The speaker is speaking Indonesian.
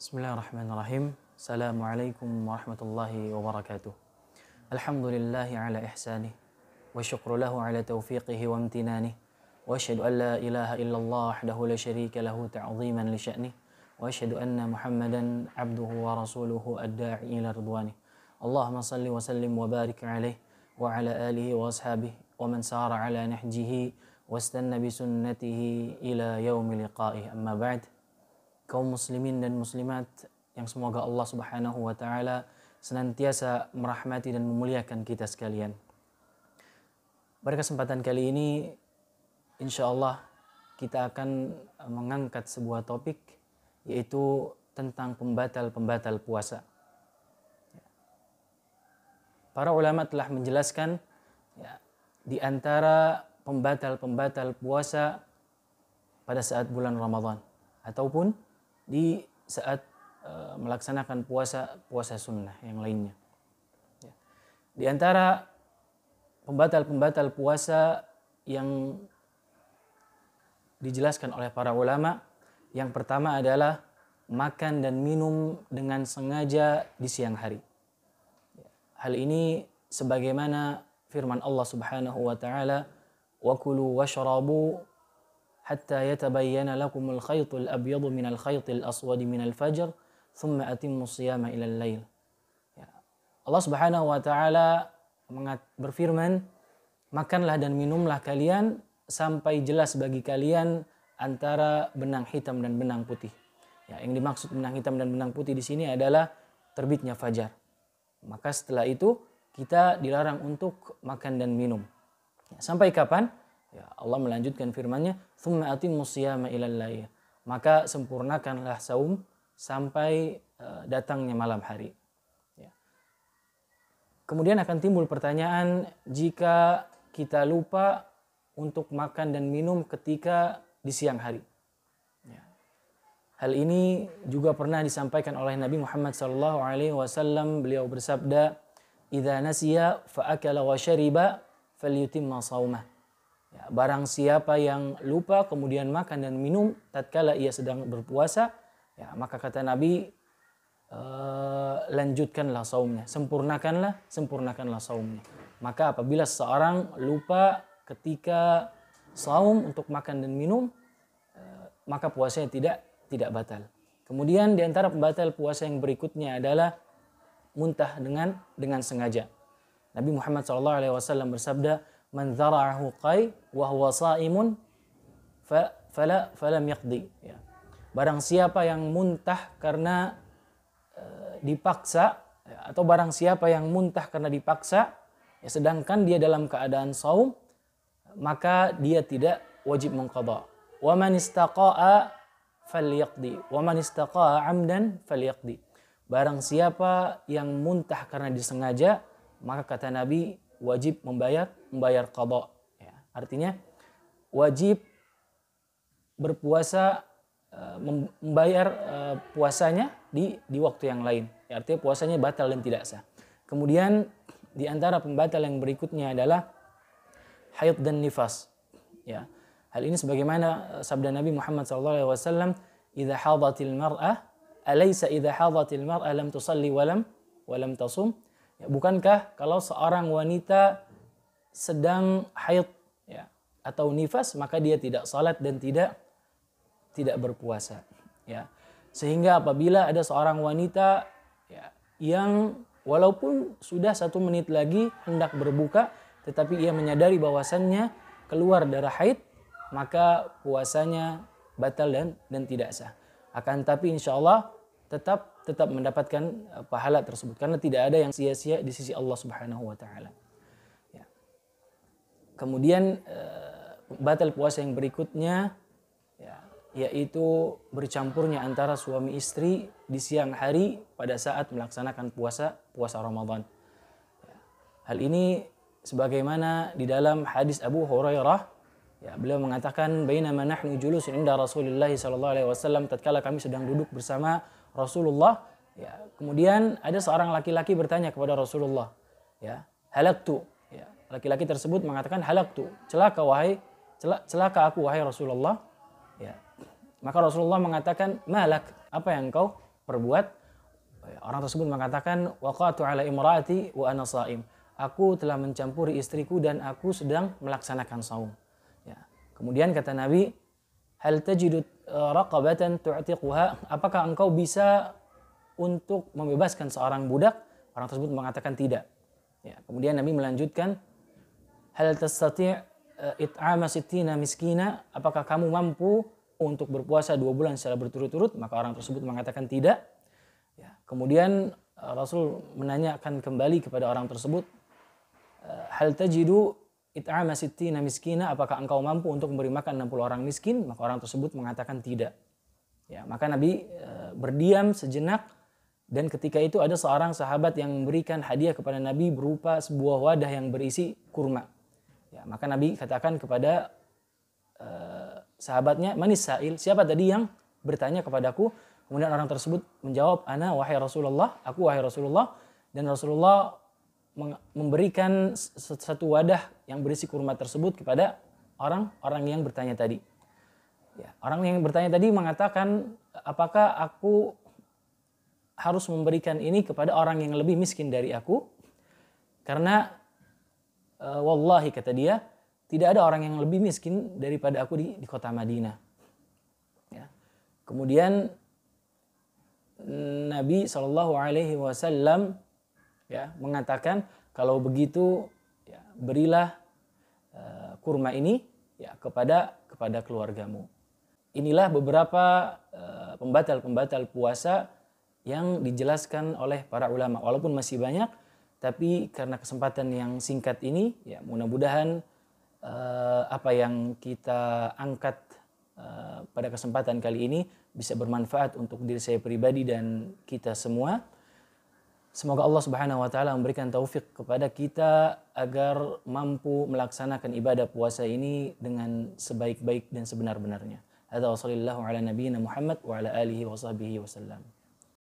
Bismillahirrahmanirrahim. Assalamualaikum warahmatullahi wabarakatuh. Alhamdulillahi ala ihsanih. Wa syukru lahu ala taufiqihi wa amtinanih. Wa asyhadu an la ilaha illallah wahdahu la syarika lahu ta'ziman li sya'nih. Wa asyhadu anna Muhammadan abduhu wa rasuluhu ad-da'i ila ridwanih. Allahumma salli wa sallim wa barik alaih wa ala alihi wa ashabihi wa man sara ala nahjihi wa istanna bi sunnatihi ila yaumi liqa'ih. Amma ba'd. Kaum muslimin dan muslimat yang semoga Allah Subhanahu wa taala senantiasa merahmati dan memuliakan kita sekalian. Pada kesempatan kali ini insyaallah kita akan mengangkat sebuah topik, yaitu tentang pembatal-pembatal puasa. Para ulama telah menjelaskan di antara pembatal-pembatal puasa pada saat bulan Ramadan ataupun di saat melaksanakan puasa sunnah yang lainnya. Di antara pembatal-pembatal puasa yang dijelaskan oleh para ulama, yang pertama adalah makan dan minum dengan sengaja di siang hari. Hal ini sebagaimana firman Allah Subhanahu wa taala, "Wa kulu washrabu hatta yatabayyana lakumul khaytul abyadu minal khaytil aswadi minal fajr thumma atimmu siyama ilal lail." Allah Subhanahu wa taala berfirman, makanlah dan minumlah kalian sampai jelas bagi kalian antara benang hitam dan benang putih. Yang dimaksud benang hitam dan benang putih di sini adalah terbitnya fajar. Maka setelah itu kita dilarang untuk makan dan minum. Sampai kapan? Allah melanjutkan firman-Nya, "Tsumma atimmu siyama ilal lail." Maka sempurnakanlah saum sampai datangnya malam hari. Kemudian akan timbul pertanyaan, jika kita lupa untuk makan dan minum ketika di siang hari. Hal ini juga pernah disampaikan oleh Nabi Muhammad SAW. Beliau bersabda, "Idza nasiya fa akala wa syariba falyutimma shaumah." Barang siapa yang lupa kemudian makan dan minum tatkala ia sedang berpuasa, maka kata Nabi, lanjutkanlah saumnya, sempurnakanlah saumnya. Maka apabila seorang lupa ketika saum untuk makan dan minum, maka puasanya tidak batal. Kemudian di antara pembatal puasa yang berikutnya adalah muntah dengan sengaja. Nabi Muhammad SAW bersabda, "Man dzara'ahu qai wa huwa sha'imun falam yaqdi." Barang siapa yang muntah karena dipaksa, atau barang siapa yang muntah karena dipaksa, sedangkan dia dalam keadaan saum, maka dia tidak wajib mengqadha. Wa man istaqa'a falyaqdi wa man istaqa'a 'amdan falyaqdi. Barang siapa yang muntah karena disengaja, maka kata Nabi wajib membayar qadha. Artinya wajib berpuasa, membayar puasanya di waktu yang lain. Artinya puasanya batal dan tidak sah. Kemudian di antara pembatal yang berikutnya adalah haid dan nifas. Hal ini sebagaimana sabda Nabi Muhammad SAW, "Idza hadatil mar'ah, alaysa idza hadatil mar'ah lam tusalli wa lam tasum?" Bukankah kalau seorang wanita sedang haid atau nifas, maka dia tidak salat dan tidak berpuasa. Sehingga apabila ada seorang wanita yang walaupun sudah 1 menit lagi hendak berbuka, tetapi ia menyadari bahwasannya keluar darah haid, maka puasanya batal dan tidak sah. Akan tapi insya Allah tetap mendapatkan pahala tersebut, karena tidak ada yang sia-sia di sisi Allah Subhanahu wa taala. Kemudian batal puasa yang berikutnya yaitu bercampurnya antara suami istri di siang hari pada saat melaksanakan puasa Ramadan. Hal ini sebagaimana di dalam hadis Abu Hurairah, beliau mengatakan, "Bainama nahnu julusun inda Rasulillah sallallahu alaihi wasallam." Tatkala kami sedang duduk bersama Rasulullah, kemudian ada seorang laki-laki bertanya kepada Rasulullah, "Halaktu." Laki-laki tersebut mengatakan, "Halaktu." Celaka aku wahai Rasulullah. Maka Rasulullah mengatakan, "Malak, apa yang perbuat, orang tersebut mengatakan waqatu ala imraati wa ana shaim. Aku telah mencampuri istriku dan aku sedang melaksanakan saum. Ya. Kemudian kata Nabi, hal tajidu raqabatan tu'tiquha? Apakah engkau bisa untuk membebaskan seorang budak? Orang tersebut mengatakan tidak. Ya. Kemudian Nabi melanjutkan, hal tastati' it'ama sittina miskina? Apakah kamu mampu untuk berpuasa 2 bulan secara berturut-turut? Maka orang tersebut mengatakan tidak. Ya. Kemudian Rasul menanyakan kembali kepada orang tersebut, hal tajidu it'ama sittina miskina? Apakah engkau mampu untuk memberi makan 60 orang miskin? Maka orang tersebut mengatakan tidak. Ya, maka Nabi berdiam sejenak, dan ketika itu ada seorang sahabat yang memberikan hadiah kepada Nabi berupa sebuah wadah yang berisi kurma. Ya, maka Nabi katakan kepada sahabatnya, manis sa'il, siapa tadi yang bertanya kepadaku? Kemudian orang tersebut menjawab, ana wahai Rasulullah, aku wahai Rasulullah. Dan Rasulullah memberikan satu wadah yang berisi kurma tersebut kepada orang yang bertanya tadi. Ya, orang yang bertanya tadi mengatakan, apakah aku harus memberikan ini kepada orang yang lebih miskin dari aku? Karena wallahi, kata dia, tidak ada orang yang lebih miskin daripada aku di kota Madinah. Ya. Kemudian Nabi SAW ya, mengatakan, kalau begitu ya, berilah kurma ini ya, kepada keluargamu. Inilah beberapa pembatal-pembatal puasa yang dijelaskan oleh para ulama. Walaupun masih banyak, tapi karena kesempatan yang singkat ini, ya mudah-mudahan apa yang kita angkat pada kesempatan kali ini bisa bermanfaat untuk diri saya pribadi dan kita semua. Semoga Allah Subhanahu wa taala memberikan taufik kepada kita agar mampu melaksanakan ibadah puasa ini dengan sebaik-baik dan sebenar-benarnya. Hadza wa sallallahu ala nabiyyina Muhammad wa ala alihi wa sahbihi wasallam.